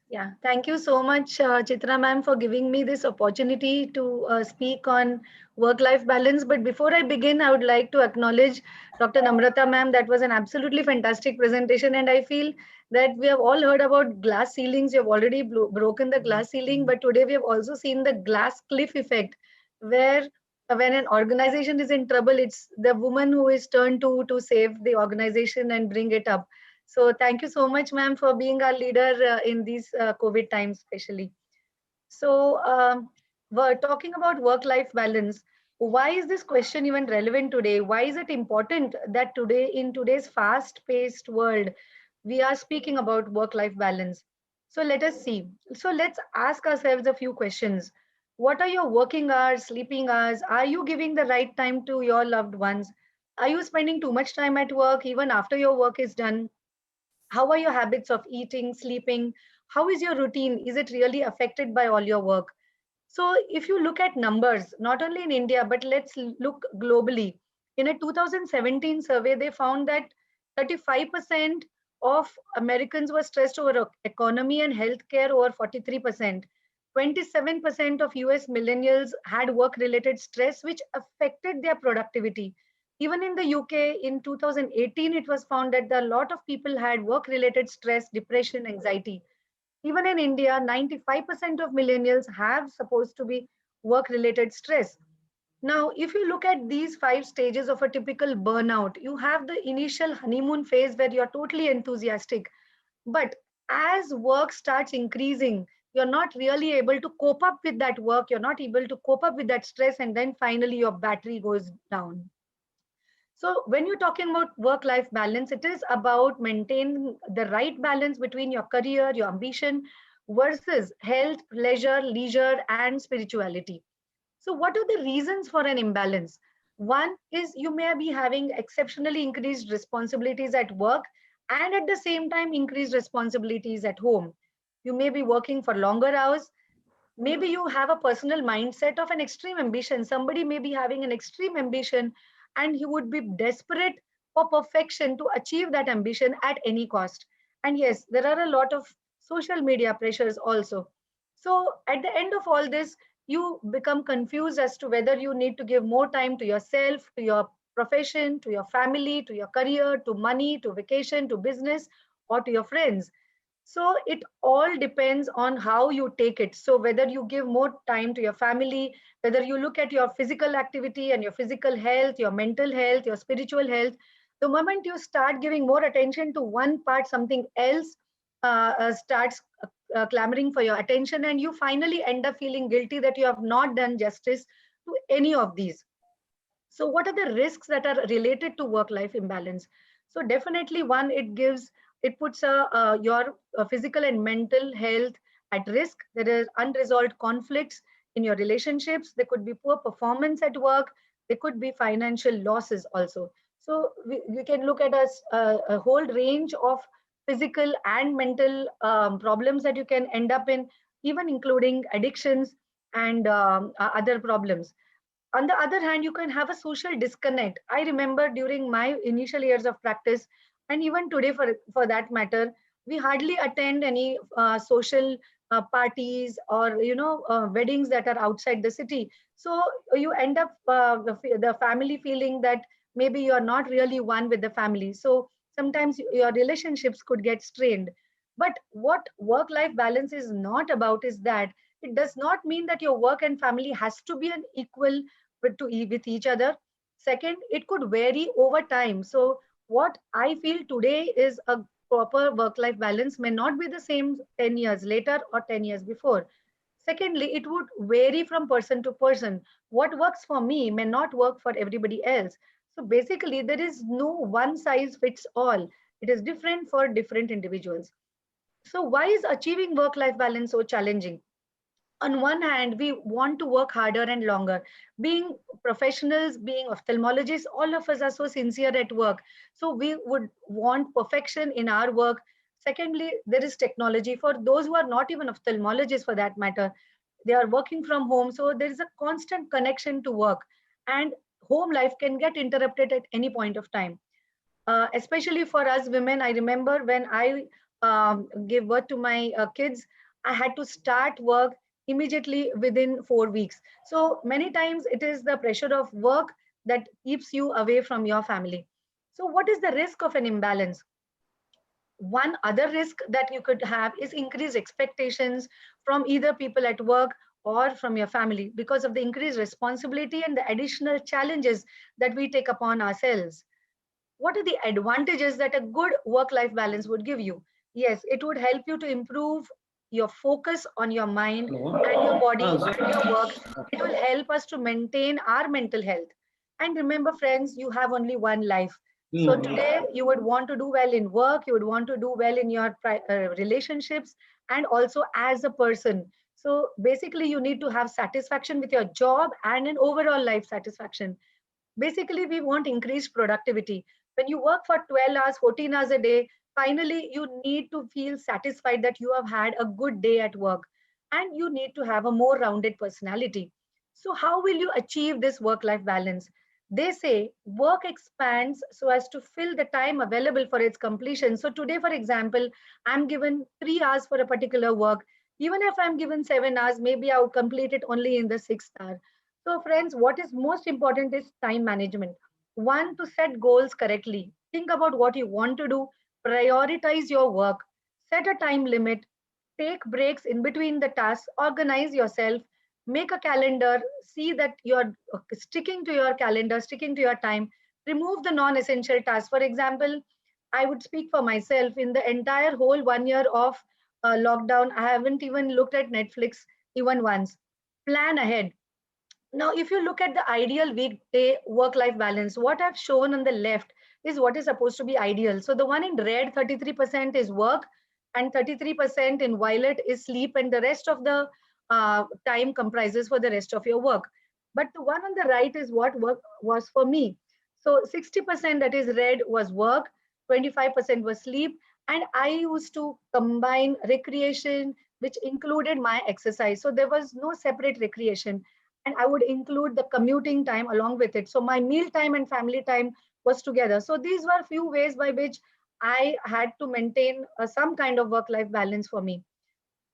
Yeah, thank you so much, Chitra ma'am, for giving me this opportunity to speak on work-life balance. But before I begin, I would like to acknowledge Dr. Namrata ma'am. That was an absolutely fantastic presentation, and I feel that we have all heard about glass ceilings. You have already broken the glass ceiling, but today we have also seen the glass cliff effect, where when an organization is in trouble, it's the woman who is turned to save the organization and bring it up. So thank you so much, ma'am, for being our leader in these COVID times, especially. So we're talking about work-life balance. Why is this question even relevant today? Why is it important that today, in today's fast-paced world, we are speaking about work-life balance? So let us see. So let's ask ourselves a few questions. What are your working hours, sleeping hours? Are you giving the right time to your loved ones? Are you spending too much time at work even after your work is done? How are your habits of eating, sleeping? How is your routine? Is it really affected by all your work? So, if you look at numbers, not only in India, but let's look globally. In a 2017 survey, they found that 35% of Americans were stressed over economy and healthcare over 43%. 27% of US millennials had work related stress, which affected their productivity. Even in the UK in 2018, it was found that a lot of people had work related stress, depression, anxiety. Even in India, 95% of millennials have supposed to be work related stress. Now, if you look at these five stages of a typical burnout, you have the initial honeymoon phase where you're totally enthusiastic. But as work starts increasing, you're not really able to cope up with that work, you're not able to cope up with that stress, and then finally your battery goes down. So, when you're talking about work life balance, it is about maintaining the right balance between your career, your ambition versus health, pleasure, leisure, and spirituality. So, what are the reasons for an imbalance? One is you may be having exceptionally increased responsibilities at work and at the same time increased responsibilities at home. You may be working for longer hours. Maybe you have a personal mindset of an extreme ambition. Somebody may be having an extreme ambition and he would be desperate for perfection to achieve that ambition at any cost. And yes, there are a lot of social media pressures also. So at the end of all this, you become confused as to whether you need to give more time to yourself, to your profession, to your family, to your career, to money, to vacation, to business, or to your friends. So it all depends on how you take it. So whether you give more time to your family, whether you look at your physical activity and your physical health, your mental health, your spiritual health, the moment you start giving more attention to one part, something else starts clamoring for your attention, and you finally end up feeling guilty that you have not done justice to any of these. So what are the risks that are related to work life imbalance? So definitely one, it puts your physical and mental health at risk. There is unresolved conflicts in your relationships. There could be poor performance at work. There could be financial losses also. So we can look at a whole range of physical and mental problems that you can end up in, even including addictions and other problems. On the other hand, you can have a social disconnect. I remember during my initial years of practice, and even today for that matter, we hardly attend any social parties or weddings that are outside the city. So you end up the family feeling that maybe you are not really one with the family. So sometimes your relationships could get strained. But what work life balance is not about is that it does not mean that your work and family has to be an equal with each other. Second, it could vary over time. So what I feel today is a proper work life balance may not be the same 10 years later or 10 years before. Secondly, it would vary from person to person. What works for me may not work for everybody else. So basically, there is no one size fits all. It is different for different individuals. So why is achieving work life balance so challenging? On one hand, we want to work harder and longer. Being professionals, being ophthalmologists, all of us are so sincere at work. So we would want perfection in our work. Secondly, there is technology. For those who are not even ophthalmologists for that matter, they are working from home. So there is a constant connection to work. And home life can get interrupted at any point of time. Especially for us women, I remember when I give birth to my kids, I had to start work immediately within 4 weeks. So many times it is the pressure of work that keeps you away from your family. So what is the risk of an imbalance? One other risk that you could have is increased expectations from either people at work or from your family because of the increased responsibility and the additional challenges that we take upon ourselves. What are the advantages that a good work life balance would give you? Yes, it would help you to improve your focus on your mind and your body and your work. It will help us to maintain our mental health. And remember, friends, you have only one life. So today you would want to do well in work, you would want to do well in your relationships, and also as a person. So basically, you need to have satisfaction with your job and an overall life satisfaction. Basically, we want increased productivity. When you work for 12 hours, 14 hours a day, finally you need to feel satisfied that you have had a good day at work, and you need to have a more rounded personality. So how will you achieve this work life balance? They say work expands so as to fill the time available for its completion. So today, for example, I'm given 3 hours for a particular work. Even if I'm given 7 hours, maybe I'll complete it only in the 6th hour. So, friends, what is most important is time management. One, to set goals correctly. Think about what you want to do, prioritize your work, set a time limit, take breaks in between the tasks, organize yourself, make a calendar, see that you're sticking to your calendar, sticking to your time, remove the non essential tasks. For example, I would speak for myself in the entire whole 1 year of lockdown, I haven't even looked at Netflix even once. Plan ahead. Now, if you look at the ideal weekday work life balance, what I've shown on the left is what is supposed to be ideal. So, the one in red, 33% is work, and 33% in violet is sleep, and the rest of the time comprises for the rest of your work. But the one on the right is what work was for me. So, 60% that is red was work, 25% was sleep, and I used to combine recreation, which included my exercise. So, there was no separate recreation, and I would include the commuting time along with it. So my meal time and family time was together. So these were few ways by which I had to maintain some kind of work-life balance for me.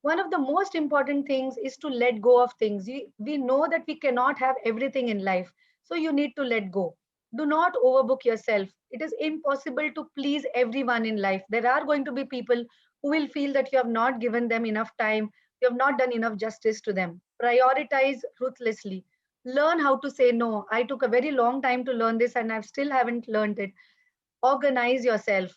One of the most important things is to let go of things. We know that we cannot have everything in life. So you need to let go. Do not overbook yourself. It is impossible to please everyone in life. There are going to be people who will feel that you have not given them enough time, you have not done enough justice to them. Prioritize ruthlessly. Learn how to say no. I took a very long time to learn this and I still haven't learned it. Organize yourself.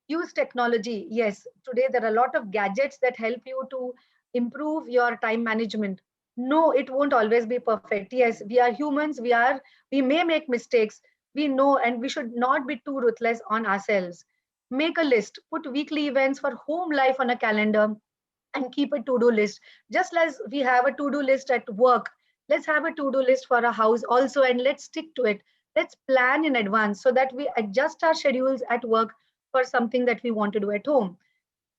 Use technology. Yes, today there are a lot of gadgets that help you to improve your time management. No, it won't always be perfect. Yes, we are humans, we may make mistakes. We know, and we should not be too ruthless on ourselves. Make a list, put weekly events for home life on a calendar, and keep a to-do list. Just as we have a to-do list at work, let's have a to-do list for a house also, and let's stick to it. Let's plan in advance so that we adjust our schedules at work for something that we want to do at home.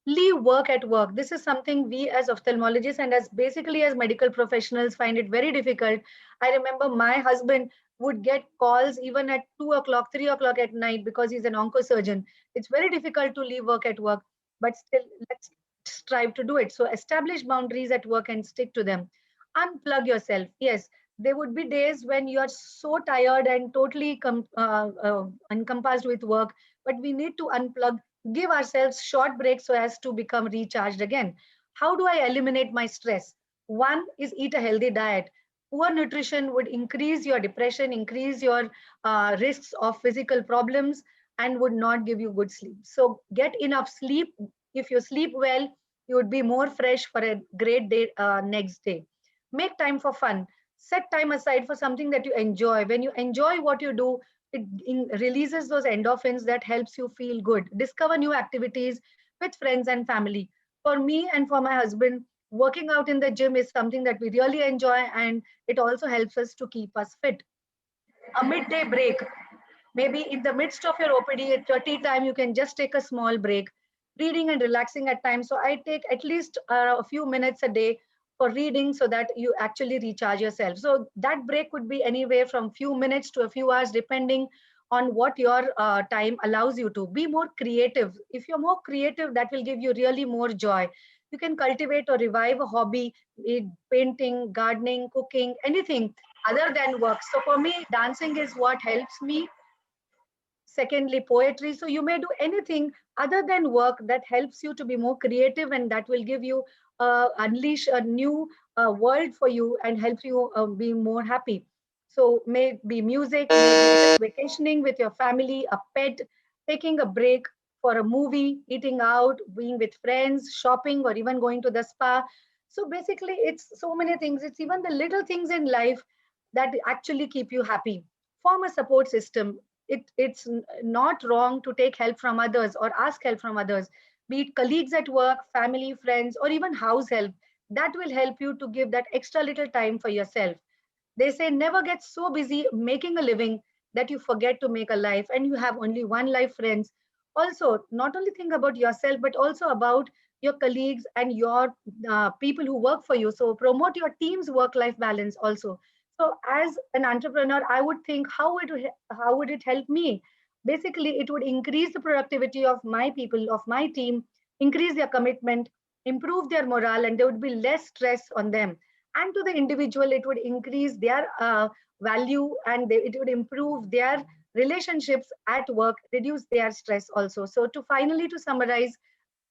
Leave work at work. This is something we as ophthalmologists and as basically as medical professionals find it very difficult. I remember my husband would get calls even at 2 o'clock, 3 o'clock at night because he's an oncosurgeon. It's very difficult to leave work at work, but still let's strive to do it. So establish boundaries at work and stick to them. Unplug yourself. Yes, there would be days when you are so tired and totally encompassed with work, but we need to unplug, give ourselves short breaks so as to become recharged again. How do I eliminate my stress? One is eat a healthy diet. Poor nutrition would increase your depression, increase your risks of physical problems, and would not give you good sleep. So get enough sleep. If you sleep well, you would be more fresh for a great day next day. Make time for fun. Set time aside for something that you enjoy. When you enjoy what you do, it releases those endorphins that helps you feel good. Discover new activities with friends and family. For me and for my husband, working out in the gym is something that we really enjoy, and it also helps us to keep us fit. A midday break. Maybe in the midst of your OPD at 30 time, you can just take a small break, reading and relaxing at times. So I take at least a few minutes a day for reading so that you actually recharge yourself. So that break could be anywhere from few minutes to a few hours, depending on what your time allows you to. Be more creative. If you're more creative, that will give you really more joy. You can cultivate or revive a hobby, be it painting, gardening, cooking, anything other than work. So for me, dancing is what helps me. Secondly, poetry. So you may do anything other than work that helps you to be more creative, and that will give you unleash a new world for you and help you be more happy. So may it be music, maybe just vacationing with your family, a pet, taking a break for a movie, eating out, being with friends, shopping, or even going to the spa. So basically, it's so many things. It's even the little things in life that actually keep you happy. Form a support system. It's not wrong to take help from others or ask help from others, be it colleagues at work, family, friends, or even house help. That will help you to give that extra little time for yourself. They say never get so busy making a living that you forget to make a life, and you have only one life, friends. Also, not only think about yourself, but also about your colleagues and your people who work for you. So promote your team's work-life balance also. So as an entrepreneur, I would think how would it help me? Basically, it would increase the productivity of my people, of my team, increase their commitment, improve their morale, and there would be less stress on them. And to the individual, it would increase their value, and it would improve their relationships at work, reduce their stress also. So to summarize,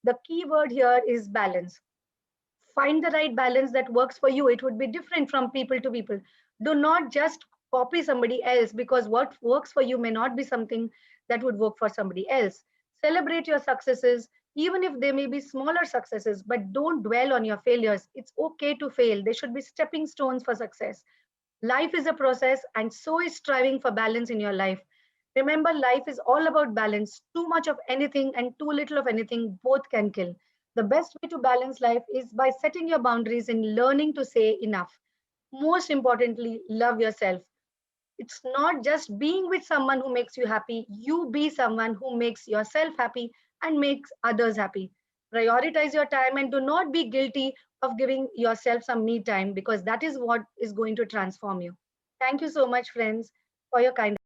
the key word here is balance. Find the right balance that works for you. It would be different from people to people. Do not just copy somebody else, because what works for you may not be something that would work for somebody else. Celebrate your successes, even if they may be smaller successes, but don't dwell on your failures. It's okay to fail. They should be stepping stones for success. Life is a process, and so is striving for balance in your life. Remember, life is all about balance. Too much of anything and too little of anything both can kill. The best way to balance life is by setting your boundaries and learning to say enough. Most importantly, love yourself. It's not just being with someone who makes you happy, you be someone who makes yourself happy and makes others happy. Prioritize your time and do not be guilty of giving yourself some me time, because that is what is going to transform you. Thank you so much, friends, for your kind